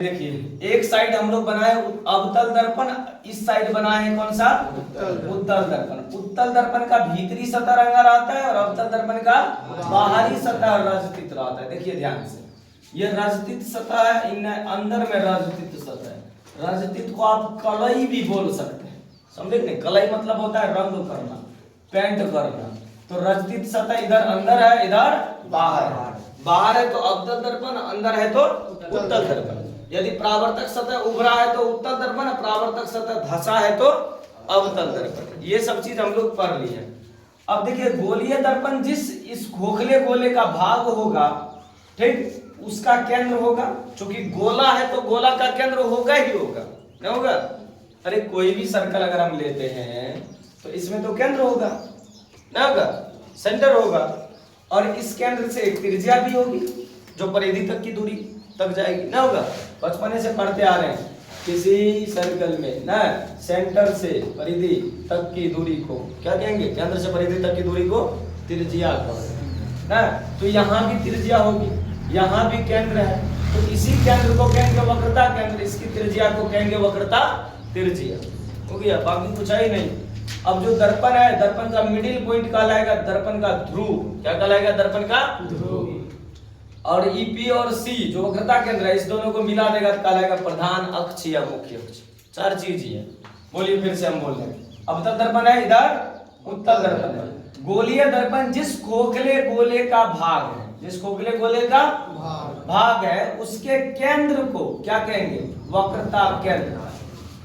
देखिए एक साइड हम लोग बनाए अवतल दर्पण, इस साइड बनाए हैं कौन सा उत्तल दर्पण। उत्तल दर्पण का भीतरी सतह रंगा रहता है और अवतल दर्पण का बाहरी सतह रजतित रहता है। देखिए ध्यान से, ये रजतित सतह है, इन अंदर में रजतित सतह है। रजतित को आप कलई भी बोल सकते हैं, समझे नहीं? कलई मतलब होता है रंग करना, पेंट करना। तो रजतित सतह इधर अंदर है, इधर बाहर है। बाहर है तो अवतल दर्पण, अंदर है तो उत्तल दर्पण। यदि परावर्तक सतह उभरा है तो उत्तल दर्पण, परावर्तक सतह धंसा है तो अवतल दर्पण। ये सब चीज हम लोग पढ़ लिए। अब देखिए गोलीय दर्पण जिस इस खोखले गोले का भाग होगा, ठीक, उसका केंद्र होगा। क्योंकि गोला है तो गोला का केंद्र होगा ही होगा, नहीं होगा? अरे कोई भी सर्कल अगर हम लेते हैं तो इसमें तो केंद्र होगा, नहीं होगा? सेंटर होगा। और इस केंद्र से एक त्रिज्या भी होगी जो परिधि तक की दूरी तक जाएगी, ना होगा? बचपने से पढ़ते आ रहे हैं, किसी सर्कल में ना सेंटर से परिधि तक की दूरी को क्या कहेंगे? केंद्र से परिधि तक की दूरी को त्रिज्या कहेंगे ना। तो यहाँ भी त्रिज्या होगी, यहाँ भी केंद्र है, तो इसी केंद्र को कहेंगे वक्रता केंद्र, इसकी त्रिज्या को कहेंगे वक्रता त्रिज्या। हो गया, बाकी कुछ है ही नहीं। अब जो दर्पण है, दर्पण का मिडिल पॉइंट कहलाएगा दर्पण का ध्रुव। क्या कहलाएगा? दर्पण का ध्रुव। और ईपी और सी जो वक्रता केंद्र है, इस दोनों को मिला देगा तो कहलाएगा प्रधान अक्ष या मुख्य अक्ष। चार चीज ही है। बोलिए फिर से हम बोल रहे हैं। अवतल दर्पण है, इधर उत्तल दर्पण है। गोलीय दर्पण जिस खोखले गोले का भाग है, जिस खोखले गोले का भाग है, उसके केंद्र को क्या कहेंगे? वक्रता केंद्र।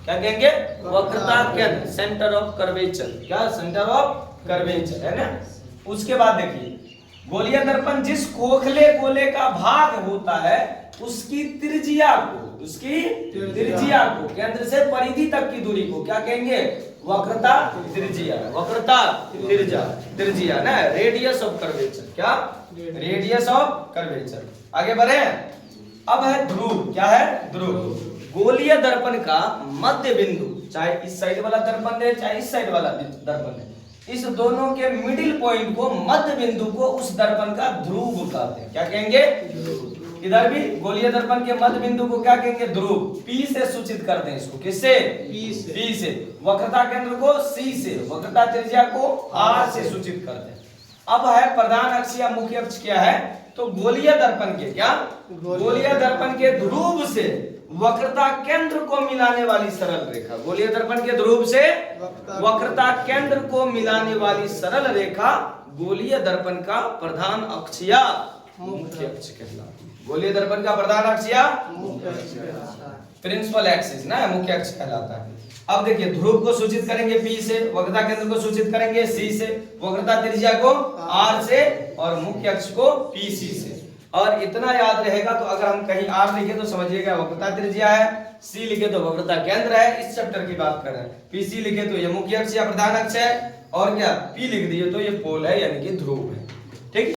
क्या कहेंगे? वक्रता केंद्र, सेंटर ऑफ कर्वेचर। क्या? सेंटर ऑफ कर्वेचर, है ना? उसके बाद देखिए गोलीय दर्पण जिस खोखले गोले का भाग होता है उसकी त्रिज्या को, उसकी त्रिज्या को, केंद्र से परिधि तक की दूरी को क्या कहेंगे? वक्रता त्रिज्या। वक्रता त्रिज्या, त्रिज्या ना, रेडियस ऑफ कर्वेचर। क्या? Radius of curvature. आगे बढ़े। अब है ध्रुव। क्या है? ध्रुव। गोलीय दर्पण का मध्य बिंदु, चाहे इस साइड वाला दर्पण है चाहे इस साइड वाला दर्पण है, इस दोनों के मिडिल पॉइंट को, मध्य बिंदु को उस दर्पण का ध्रुव कहते हैं। क्या कहेंगे? इधर भी गोलीय दर्पण के मध्य बिंदु को क्या कहेंगे? ध्रुव। पी से सूचित करते हैं इसको। किससे? पी से। वक्रता केंद्र को सी से, वक्रता त्रिज्या को आर से सूचित करते हैं। अब है प्रधान अक्ष या मुख्य अक्ष। क्या है? तो गोलीय दर्पण के क्या? गोलीय दर्पण के ध्रुव से वक्रता केंद्र को मिलाने वाली सरल रेखा। गोलीय दर्पण के ध्रुव से वक्रता केंद्र को मिलाने वाली सरल रेखा गोलीय दर्पण का प्रधान अक्ष या मुख्य अक्ष कहलाता है। गोलीय दर्पण का प्रधान अक्ष या मुख्य अक्ष, प्रिंसिपल एक्सिस ना, मुख्य अक्ष कहलाता है। अब देखिए ध्रुव को सूचित करेंगे पी से, वक्रता केंद्र को सूचित करेंगे सी से, वक्रता त्रिज्या को आर से और मुख्य अक्ष को पीसी से। और इतना याद रहेगा तो अगर हम कहीं आर लिखे तो समझिएगा वक्रता त्रिज्या है, सी लिखे तो वक्रता केंद्र है, इस चैप्टर की बात कर रहे हैं। पीसी लिखे तो ये मुख्य अक्ष या प्रधान अक्ष है, और क्या पी लिख दिए तो ये पोल है यानी कि ध्रुव है। ठीक।